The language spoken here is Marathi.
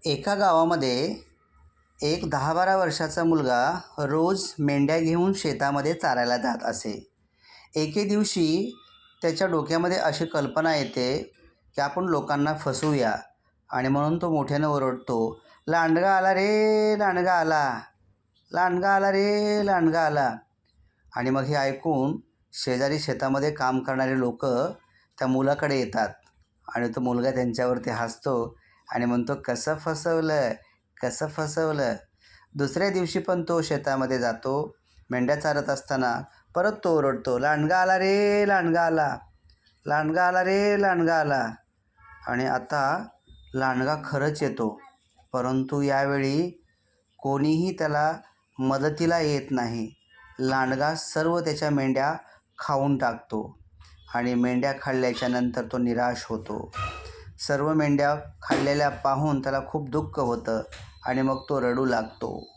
एका गावामध्ये एक 10-12 वर्षाचा मुलगा रोज मेंढ्या घेऊन शेतामध्ये चारायला जात असे. एके दिवशी त्याच्या डोक्यामध्ये अशी कल्पना येते की आपण लोकांना फसवूया आणि म्हणून तो मोठ्यानं ओरडतो, "लांडगा आला रे, लांडगा आला, लांडगा आला रे, लांडगा आला." आणि मग हे ऐकून शेजारी शेतामध्ये काम करणारे लोक त्या मुलाकडे येतात आणि तो मुलगा त्यांच्यावरती हसतो आणि म्हणतो, "कसं फसवलं, कसं फसवलं." दुसऱ्या दिवशी पण तो शेतामध्ये जातो. मेंढ्या चारत असताना परत तो ओरडतो, "लांडगा आला रे, लांडगा आला, लांडगा आला रे, लांडगा आला." आणि आता लांडगा खरंच येतो, परंतु यावेळी कोणीही त्याला मदतीला येत नाही. लांडगा सर्व त्याच्या मेंढ्या खाऊन टाकतो आणि मेंढ्या खाल्ल्याच्या नंतर तो निराश होतो. सर्व मेंढ्या खाल्लेल्या पाहून त्याला खूप दुःख होतं आणि मग तो रडू लागतो.